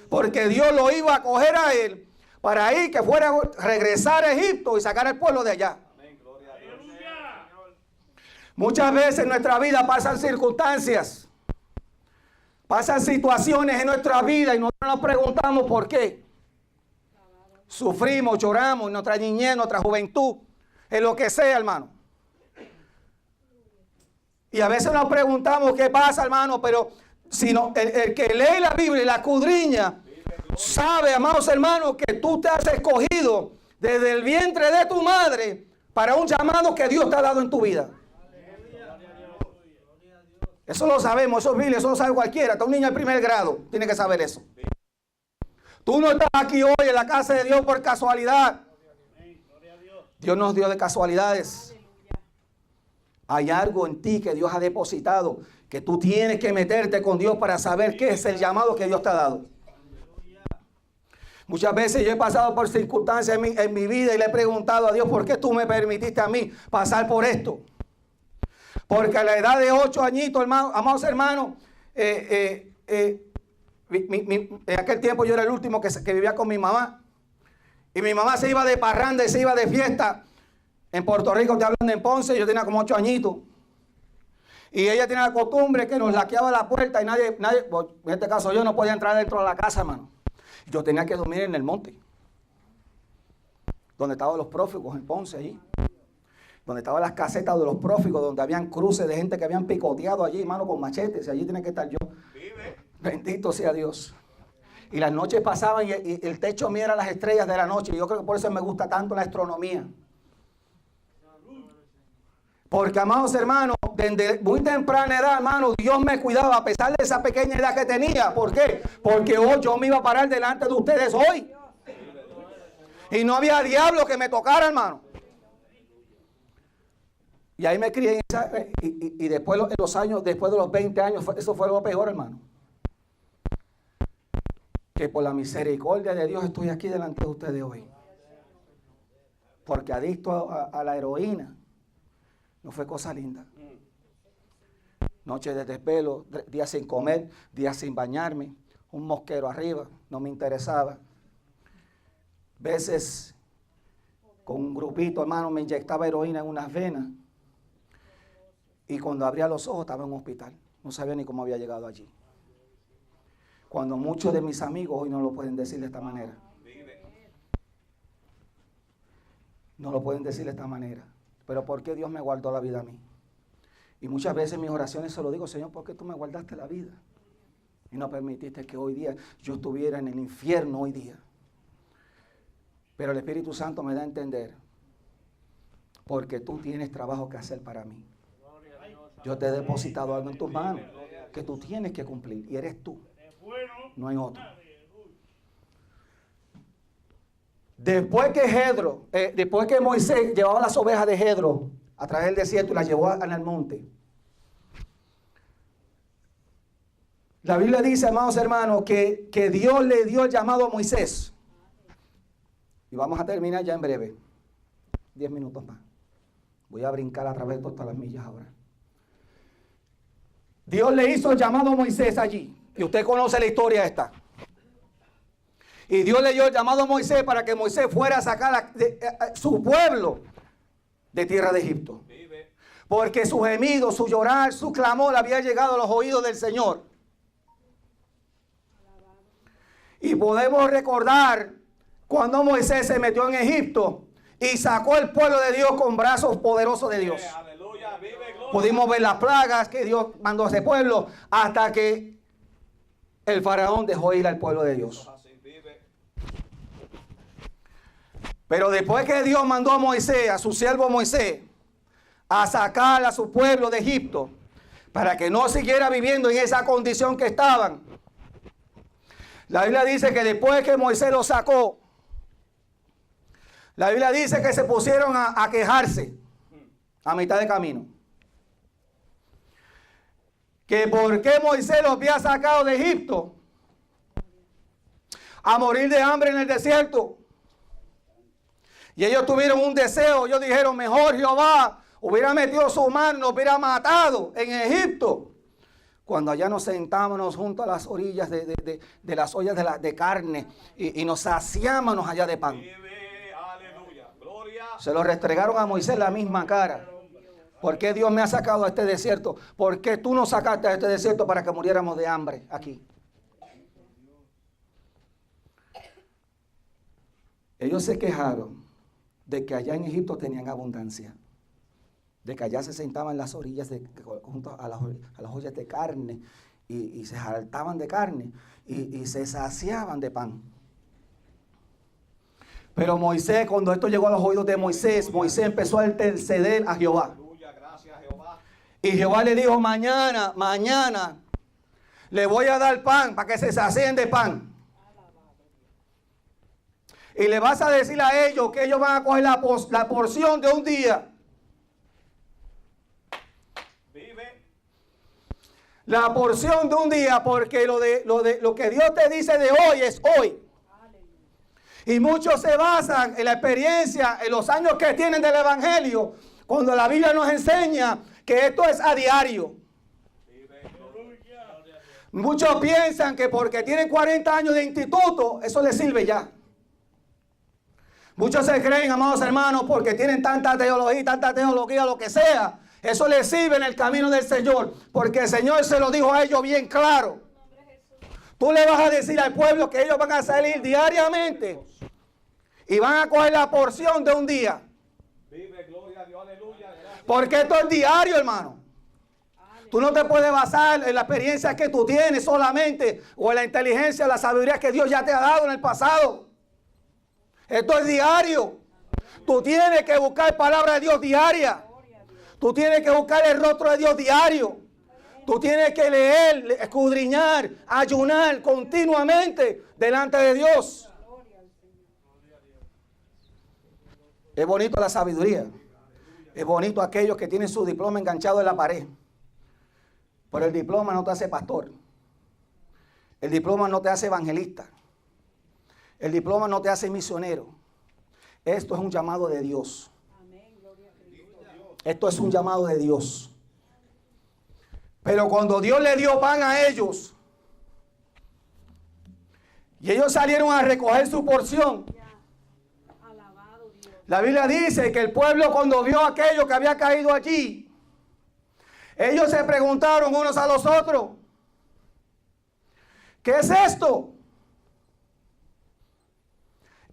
Porque Dios lo iba a coger a él para ir que fuera a regresar a Egipto y sacar al pueblo de allá. Amén, gloria a Dios. Muchas veces en nuestra vida pasan circunstancias, pasan situaciones en nuestra vida y nosotros nos preguntamos por qué. Sufrimos, lloramos en nuestra niñez, en nuestra juventud, en lo que sea, hermano. Y a veces nos preguntamos qué pasa, hermano, pero si no, el que lee la Biblia y la escudriña, sabe, amados hermanos, que tú te has escogido desde el vientre de tu madre para un llamado que Dios te ha dado en tu vida. Eso lo sabemos, eso es Biblia, eso lo sabe cualquiera. Hasta un niño de primer grado tiene que saber eso. Tú no estás aquí hoy en la casa de Dios por casualidad. Dios nos dio de casualidades. Hay algo en ti que Dios ha depositado, que tú tienes que meterte con Dios para saber qué es el llamado que Dios te ha dado. Muchas veces yo he pasado por circunstancias en mi vida y le he preguntado a Dios, ¿por qué tú me permitiste a mí pasar por esto? Porque a la edad de 8 añitos, hermano, amados hermanos, en aquel tiempo yo era el último que vivía con mi mamá. Y mi mamá se iba de parranda y se iba de fiesta. En Puerto Rico, te hablan de Ponce, yo tenía como 8 añitos. Y ella tenía la costumbre que nos laqueaba la puerta y nadie, en este caso yo no podía entrar dentro de la casa, hermano. Yo tenía que dormir en el monte. Donde estaban los prófugos, en Ponce, allí. Donde estaban las casetas de los prófugos, donde habían cruces de gente que habían picoteado allí, hermano, con machetes. Y allí tenía que estar yo. Bendito sea Dios. Y las noches pasaban y el techo mío era las estrellas de la noche. Y yo creo que por eso me gusta tanto la astronomía. Porque, amados hermanos, desde muy temprana edad, hermanos, Dios me cuidaba a pesar de esa pequeña edad que tenía. ¿Por qué? Porque hoy yo me iba a parar delante de ustedes hoy. Y no había diablo que me tocara, hermano. Y ahí me crié y después en los años, después de los 20 años, eso fue lo peor, hermano. Que por la misericordia de Dios estoy aquí delante de ustedes hoy. Porque adicto a la heroína no fue cosa linda. Noches de desvelo, días sin comer, días sin bañarme, un mosquero arriba, no me interesaba. Veces con un grupito, hermano, me inyectaba heroína en unas venas. Y cuando abría los ojos estaba en un hospital. No sabía ni cómo había llegado allí. Cuando muchos de mis amigos hoy no lo pueden decir de esta manera. No lo pueden decir de esta manera. Pero ¿por qué Dios me guardó la vida a mí? Y muchas veces en mis oraciones se lo digo, Señor, ¿por qué tú me guardaste la vida? Y no permitiste que hoy día yo estuviera en el infierno hoy día. Pero el Espíritu Santo me da a entender, porque tú tienes trabajo que hacer para mí. Yo te he depositado algo en tus manos que tú tienes que cumplir y eres tú, no hay otro. Después que Moisés llevaba las ovejas de Jedro a través del desierto y las llevó al monte. La Biblia dice, amados hermanos, que Dios le dio el llamado a Moisés. Y vamos a terminar ya en breve. 10 minutos más. Voy a brincar a través de todas las millas ahora. Dios le hizo el llamado a Moisés allí. Y usted conoce la historia esta. Y Dios le dio el llamado a Moisés para que Moisés fuera a sacar a su pueblo de tierra de Egipto. Porque su gemido, su llorar, su clamor había llegado a los oídos del Señor. Y podemos recordar cuando Moisés se metió en Egipto y sacó el pueblo de Dios con brazos poderosos de Dios. Pudimos ver las plagas que Dios mandó a ese pueblo hasta que el faraón dejó ir al pueblo de Dios. Pero después que Dios mandó a Moisés, a su siervo Moisés, a sacar a su pueblo de Egipto, para que no siguiera viviendo en esa condición que estaban, la Biblia dice que después que Moisés lo sacó, la Biblia dice que se pusieron a quejarse a mitad de camino. Que por qué Moisés los había sacado de Egipto a morir de hambre en el desierto. Y ellos tuvieron un deseo, ellos dijeron, mejor Jehová hubiera metido su mano, nos hubiera matado en Egipto. Cuando allá nos sentábamos junto a las orillas de las ollas de carne y nos saciábamos allá de pan. Se lo restregaron a Moisés la misma cara. ¿Por qué Dios me ha sacado a este desierto? ¿Por qué tú nos sacaste a este desierto para que muriéramos de hambre aquí? Ellos se quejaron de que allá en Egipto tenían abundancia. De que allá se sentaban en las orillas junto a las ollas de carne y se jaltaban de carne y se saciaban de pan. Pero Moisés, cuando esto llegó a los oídos de Moisés, Moisés empezó a interceder a Jehová. Aleluya, gracias Jehová. Y Jehová le dijo, mañana le voy a dar pan para que se sacien de pan. Y le vas a decir a ellos que ellos van a coger la porción de un día. Vive. La porción de un día, porque lo que Dios te dice de hoy es hoy. Y muchos se basan en la experiencia, en los años que tienen del Evangelio, cuando la Biblia nos enseña que esto es a diario. Muchos piensan que porque tienen 40 años de instituto, eso les sirve ya. Muchos se creen, amados hermanos, porque tienen tanta teología, lo que sea. Eso les sirve en el camino del Señor, porque el Señor se lo dijo a ellos bien claro. Tú le vas a decir al pueblo que ellos van a salir diariamente y van a coger la porción de un día. Vive, gloria a Dios, aleluya. Gracias. Porque esto es diario, hermano. Tú no te puedes basar en la experiencia que tú tienes solamente, o en la inteligencia, la sabiduría que Dios ya te ha dado en el pasado. Esto es diario. Tú tienes que buscar palabra de Dios diaria. Tú tienes que buscar el rostro de Dios diario. Tú tienes que leer, escudriñar, ayunar continuamente delante de Dios. Es bonito la sabiduría. Es bonito aquellos que tienen su diploma enganchado en la pared. Pero el diploma no te hace pastor. El diploma no te hace evangelista. El diploma no te hace misionero. Esto es un llamado de Dios. Esto es un llamado de Dios. Pero cuando Dios le dio pan a ellos, y ellos salieron a recoger su porción, la Biblia dice que el pueblo, cuando vio aquello que había caído allí, ellos se preguntaron unos a los otros, ¿qué es esto?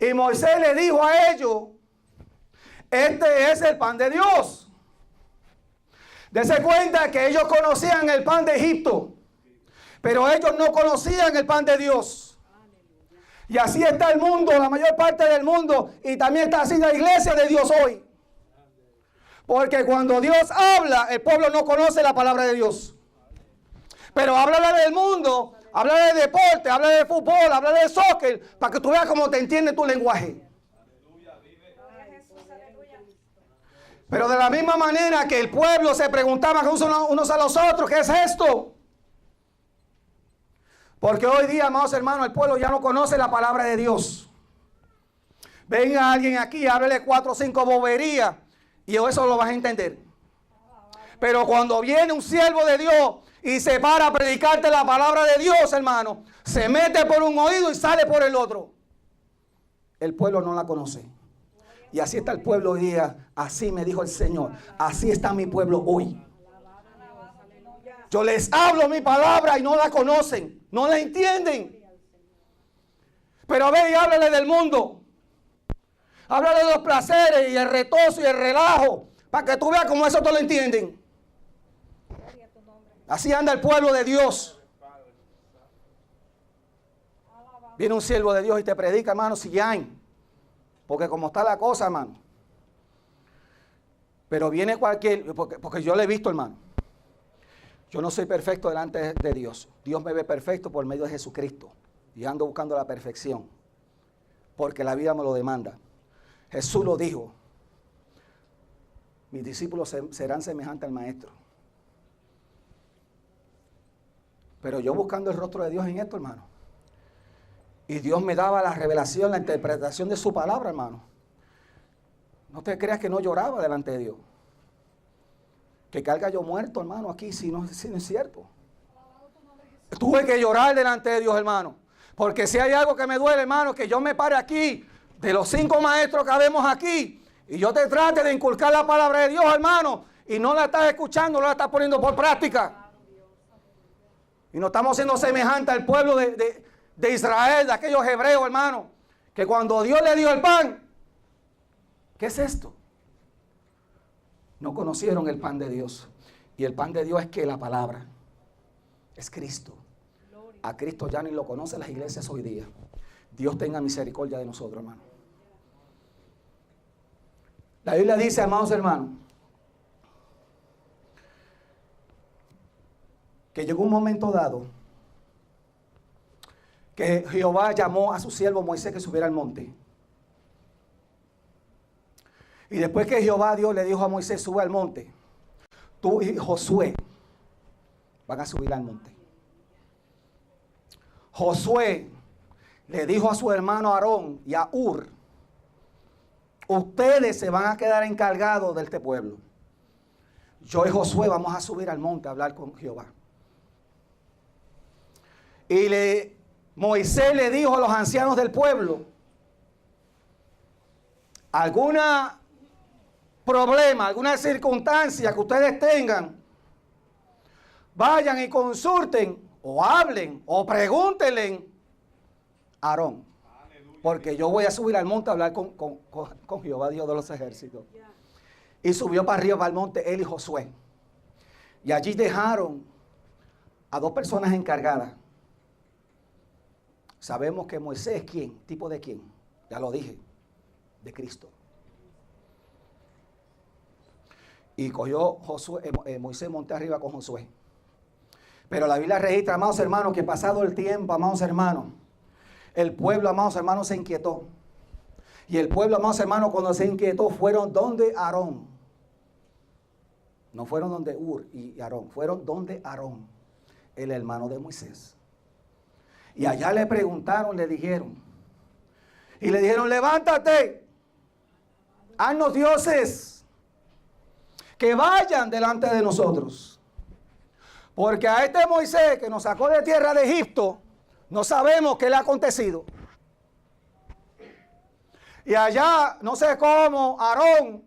Y Moisés le dijo a ellos, este es el pan de Dios. Dese cuenta que ellos conocían el pan de Egipto, pero ellos no conocían el pan de Dios. Y así está el mundo, la mayor parte del mundo, y también está así la iglesia de Dios hoy. Porque cuando Dios habla, el pueblo no conoce la palabra de Dios. Pero háblale del mundo, háblale de deporte, háblale de fútbol, háblale de soccer, para que tú veas cómo te entiende tu lenguaje. Pero de la misma manera que el pueblo se preguntaba unos a los otros, ¿qué es esto? Porque hoy día, amados hermanos, el pueblo ya no conoce la palabra de Dios. Venga alguien aquí, háblele 4 o 5 boberías y eso lo vas a entender. Pero cuando viene un siervo de Dios y se para a predicarte la palabra de Dios, hermano, se mete por un oído y sale por el otro. El pueblo no la conoce. Y así está el pueblo hoy día. Así me dijo el Señor. Así está mi pueblo hoy. Yo les hablo mi palabra y no la conocen. No la entienden. Pero ve y háblale del mundo. Háblale de los placeres y el retozo y el relajo. Para que tú veas cómo eso te lo entienden. Así anda el pueblo de Dios. Viene un siervo de Dios y te predica, hermano, si hay. Porque como está la cosa, hermano. Pero viene cualquier, porque yo lo he visto, hermano. Yo no soy perfecto delante de Dios. Dios me ve perfecto por medio de Jesucristo. Y ando buscando la perfección. Porque la vida me lo demanda. Jesús lo dijo. Mis discípulos serán semejantes al Maestro. Pero yo buscando el rostro de Dios en esto, hermano. Y Dios me daba la revelación, la interpretación de su palabra, hermano. No te creas que no lloraba delante de Dios. Que carga yo muerto, hermano, aquí, si no es cierto. Tuve que llorar delante de Dios, hermano. Porque si hay algo que me duele, hermano, que yo me pare aquí, de los 5 maestros que habemos aquí, y yo te trate de inculcar la palabra de Dios, hermano, y no la estás escuchando, no la estás poniendo por práctica. Y no estamos siendo semejantes al pueblo de Israel, de aquellos hebreos, hermano, que cuando Dios le dio el pan, ¿qué es esto? No conocieron el pan de Dios. Y el pan de Dios es que la palabra es Cristo. A Cristo ya ni lo conocen las iglesias hoy día. Dios tenga misericordia de nosotros, hermano. La Biblia dice, amados hermanos, que llegó un momento dado que Jehová llamó a su siervo Moisés que subiera al monte. Y después que Jehová Dios le dijo a Moisés, sube al monte, tú y Josué van a subir al monte. Josué le dijo a su hermano Aarón y a Hur, ustedes se van a quedar encargados de este pueblo. Yo y Josué vamos a subir al monte a hablar con Jehová. Y Moisés le dijo a los ancianos del pueblo, alguna problema, alguna circunstancia que ustedes tengan, vayan y consulten o hablen o pregúntenle a Aarón, porque yo voy a subir al monte a hablar con Jehová Dios de los ejércitos. Y subió para arriba, para el monte, él y Josué. Y allí dejaron a dos personas encargadas. Sabemos que Moisés, ¿quién? ¿Tipo de quién? Ya lo dije, de Cristo. Y cogió Moisés monte arriba con Josué. Pero la Biblia registra, amados hermanos, que pasado el tiempo, amados hermanos, el pueblo, amados hermanos, se inquietó. Y el pueblo, amados hermanos, cuando se inquietó, fueron donde Aarón. No fueron donde Hur y Aarón, fueron donde Aarón, el hermano de Moisés. Y allá le preguntaron, le dijeron, levántate, haznos dioses que vayan delante de nosotros. Porque a este Moisés que nos sacó de tierra de Egipto, no sabemos qué le ha acontecido. Y allá, no sé cómo, Aarón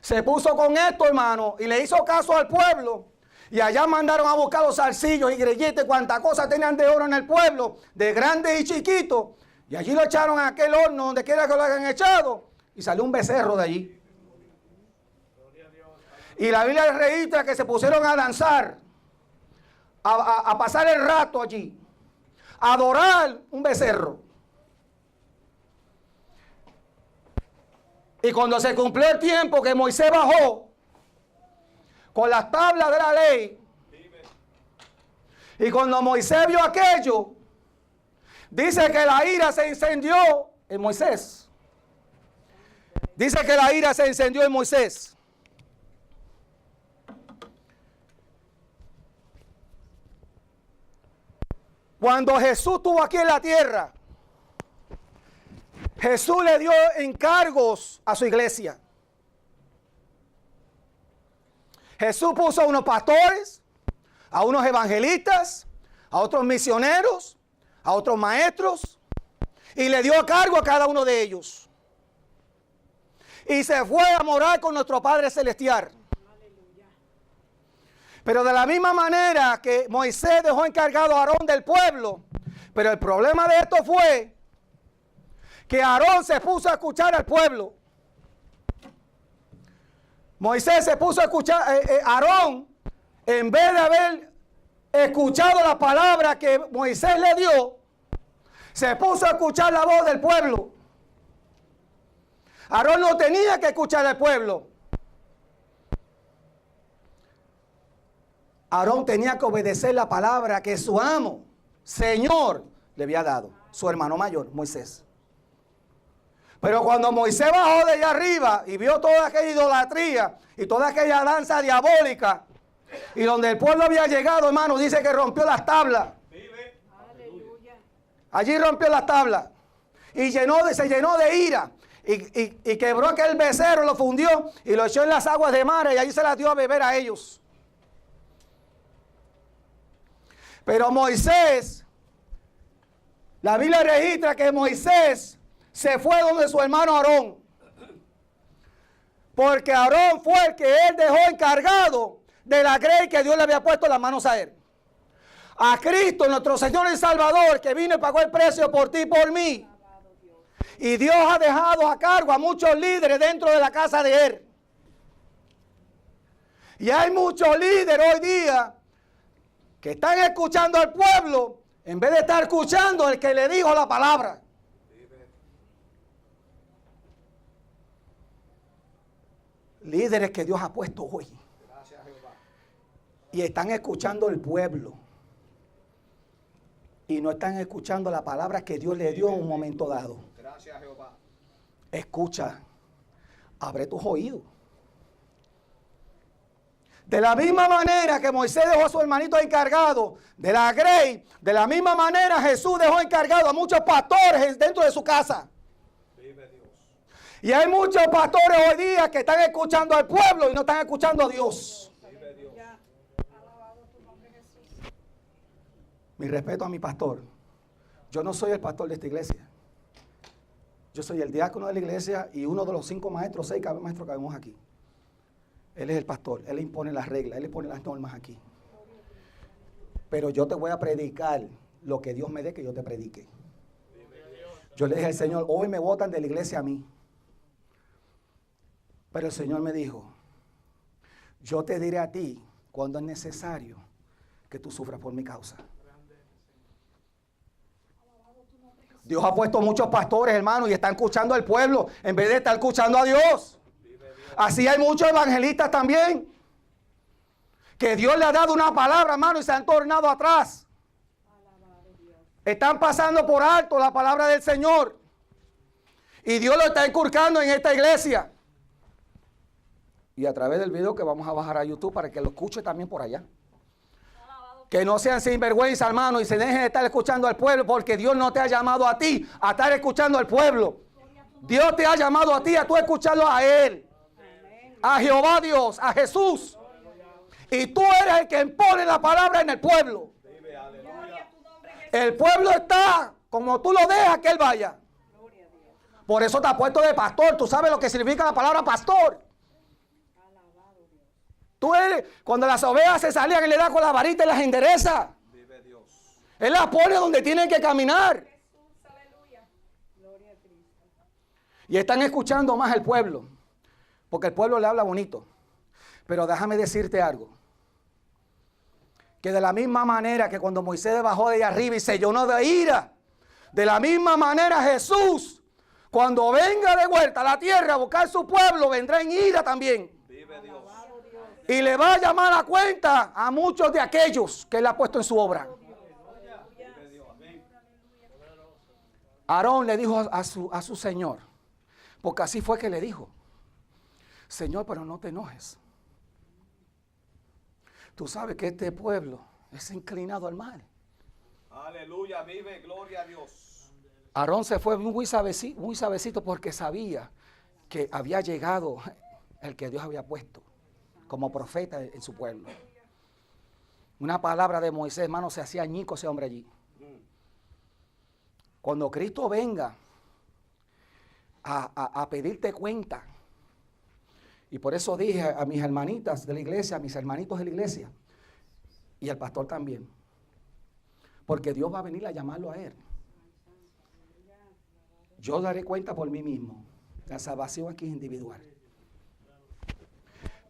se puso con esto, hermano, y le hizo caso al pueblo. Y allá mandaron a buscar los zarcillos y grilletes, cuantas cosas tenían de oro en el pueblo, de grandes y chiquitos. Y allí lo echaron a aquel horno, donde quiera que lo hayan echado, y salió un becerro de allí. Y la Biblia registra que se pusieron a danzar, a pasar el rato allí, a adorar un becerro. Y cuando se cumplió el tiempo que Moisés bajó con las tablas de la ley, y cuando Moisés vio aquello, dice que la ira se encendió en Moisés. Dice que la ira se encendió en Moisés. Cuando Jesús estuvo aquí en la tierra, Jesús le dio encargos a su iglesia. Jesús puso a unos pastores, a unos evangelistas, a otros misioneros, a otros maestros, y le dio a cargo a cada uno de ellos. Y se fue a morar con nuestro Padre Celestial. Pero de la misma manera que Moisés dejó encargado a Aarón del pueblo, pero el problema de esto fue que Aarón se puso a escuchar al pueblo. Moisés se puso a escuchar, Aarón, en vez de haber escuchado la palabra que Moisés le dio, se puso a escuchar la voz del pueblo. Aarón no tenía que escuchar al pueblo. Aarón tenía que obedecer la palabra que su amo, Señor, le había dado, su hermano mayor, Moisés. Pero cuando Moisés bajó de allá arriba y vio toda aquella idolatría y toda aquella danza diabólica, y donde el pueblo había llegado, hermano, dice que rompió las tablas. Allí rompió las tablas y se llenó de ira y quebró aquel becerro, lo fundió y lo echó en las aguas de mar y allí se las dio a beber a ellos. Pero Moisés, la Biblia registra que Moisés se fue donde su hermano Aarón. Porque Aarón fue el que él dejó encargado de la grey que Dios le había puesto las manos a él. A Cristo, nuestro Señor y Salvador, que vino y pagó el precio por ti y por mí. Y Dios ha dejado a cargo a muchos líderes dentro de la casa de él. Y hay muchos líderes hoy día que están escuchando al pueblo en vez de estar escuchando al que le dijo la palabra. líderes que Dios ha puesto hoy. Gracias, Jehová. Y están escuchando el pueblo. Y no están escuchando la palabra que Dios le dio en un momento dado. Gracias, Jehová. Escucha, abre tus oídos. De la misma manera que Moisés dejó a su hermanito encargado de la grey, de la misma manera Jesús dejó encargado a muchos pastores dentro de su casa. Vive Dios. Y hay muchos pastores hoy día que están escuchando al pueblo y no están escuchando a Dios. Vive Dios. Mi respeto a mi pastor. Yo no soy el pastor de esta iglesia. Yo soy el diácono de la iglesia y uno de los 5 maestros, 6 maestros que vemos aquí. Él es el pastor, él impone las reglas, él impone las normas aquí. Pero yo te voy a predicar lo que Dios me dé que yo te predique. Yo le dije al Señor, hoy me botan de la iglesia a mí. Pero el Señor me dijo, yo te diré a ti cuando es necesario que tú sufras por mi causa. Dios ha puesto muchos pastores, hermanos, y están escuchando al pueblo en vez de estar escuchando a Dios. Así hay muchos evangelistas también, que Dios le ha dado una palabra, hermano, y se han tornado atrás. Están pasando por alto la palabra del Señor. Y Dios lo está inculcando en esta iglesia. Y a través del video que vamos a bajar a YouTube para que lo escuche también por allá. Que no sean sinvergüenza, hermano, y se dejen de estar escuchando al pueblo, porque Dios no te ha llamado a ti a estar escuchando al pueblo. Dios te ha llamado a ti a tú escucharlo a Él. A Jehová Dios, a Jesús. Y tú eres el que impone la palabra en el pueblo. El pueblo está como tú lo dejas que él vaya. Por eso te ha puesto de pastor. Tú sabes lo que significa la palabra pastor. Tú eres, cuando las ovejas se salían, él le da con la varita y las endereza. Él las pone donde tienen que caminar. Y están escuchando más al pueblo. Porque el pueblo le habla bonito. Pero déjame decirte algo. Que de la misma manera que cuando Moisés bajó de ahí arriba y se llenó de ira, de la misma manera Jesús, cuando venga de vuelta a la tierra a buscar su pueblo, vendrá en ira también. Vive Dios. Y le va a llamar a cuenta a muchos de aquellos que él ha puesto en su obra. Vive Dios. Amén. Aarón le dijo a su señor, porque así fue que le dijo: Señor, pero no te enojes. Tú sabes que este pueblo es inclinado al mal. Aleluya, vive, gloria a Dios. Aarón se fue muy suavecito porque sabía que había llegado el que Dios había puesto como profeta en su pueblo. Una palabra de Moisés, hermano, se hacía añico ese hombre allí. Cuando Cristo venga a pedirte cuenta, y por eso dije a mis hermanitas de la iglesia, a mis hermanitos de la iglesia, y al pastor también, porque Dios va a venir a llamarlo a él. Yo daré cuenta por mí mismo. La salvación aquí es individual.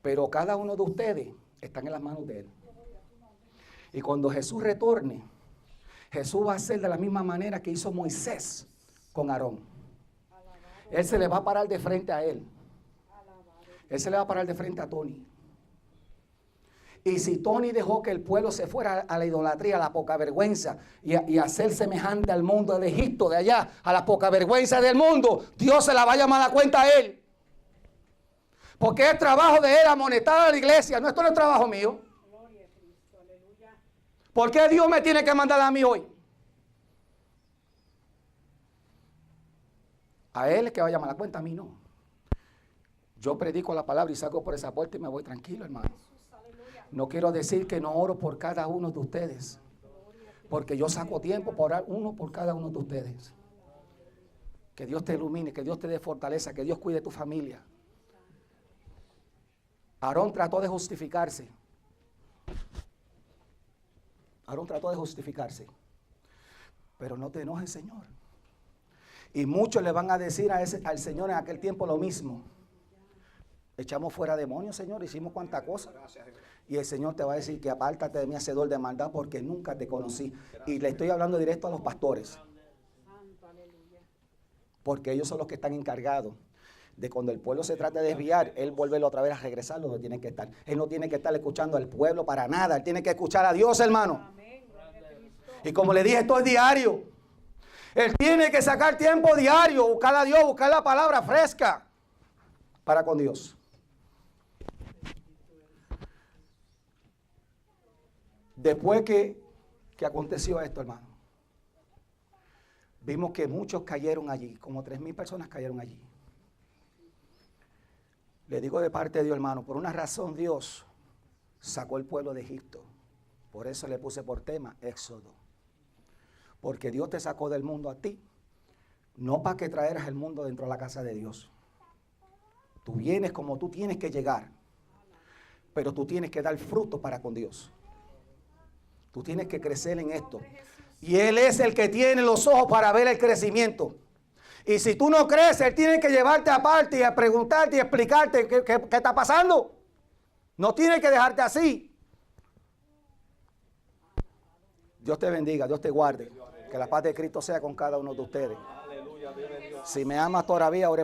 Pero cada uno de ustedes están en las manos de él. Y cuando Jesús retorne, Jesús va a hacer de la misma manera que hizo Moisés con Aarón. Él se le va a parar de frente a él. Él se le va a parar de frente a Tony. Y si Tony dejó que el pueblo se fuera a la idolatría, a la poca vergüenza, y a ser semejante al mundo de Egipto, de allá, a la poca vergüenza del mundo, Dios se la va a llamar a cuenta a él. Porque es trabajo de él amonestar a la iglesia, no, esto no es trabajo mío. ¿Por qué Dios me tiene que mandar a mí hoy? A él es que va a llamar la cuenta, a mí no. Yo predico la palabra y salgo por esa puerta y me voy tranquilo, hermano. No quiero decir que no oro por cada uno de ustedes, porque yo saco tiempo para orar uno por cada uno de ustedes. Que Dios te ilumine, que Dios te dé fortaleza, que Dios cuide tu familia. Aarón trató de justificarse. Aarón trató de justificarse. Pero no te enojes, Señor. Y muchos le van a decir al Señor en aquel tiempo lo mismo. Echamos fuera demonios, Señor, hicimos cuánta cosa. Y el Señor te va a decir que apártate de mí, hacedor de maldad, porque nunca te conocí. Y le estoy hablando directo a los pastores. Porque ellos son los que están encargados de cuando el pueblo se trata de desviar, Él vuelve otra vez a regresar donde tiene que estar. Él no tiene que estar escuchando al pueblo para nada. Él tiene que escuchar a Dios, hermano. Y como le dije, esto es diario. Él tiene que sacar tiempo diario, buscar a Dios, buscar la palabra fresca para con Dios. Después que aconteció esto, hermano, vimos que muchos cayeron allí, como 3,000 personas cayeron allí. Le digo de parte de Dios, hermano, por una razón Dios sacó el pueblo de Egipto. Por eso le puse por tema Éxodo. Porque Dios te sacó del mundo a ti, no para que traeras el mundo dentro de la casa de Dios. Tú vienes como tú tienes que llegar, pero tú tienes que dar fruto para con Dios. Tú tienes que crecer en esto. Y Él es el que tiene los ojos para ver el crecimiento. Y si tú no creces, Él tiene que llevarte aparte y a preguntarte y explicarte qué está pasando. No tiene que dejarte así. Dios te bendiga, Dios te guarde. Que la paz de Cristo sea con cada uno de ustedes. Si me amas todavía, ore.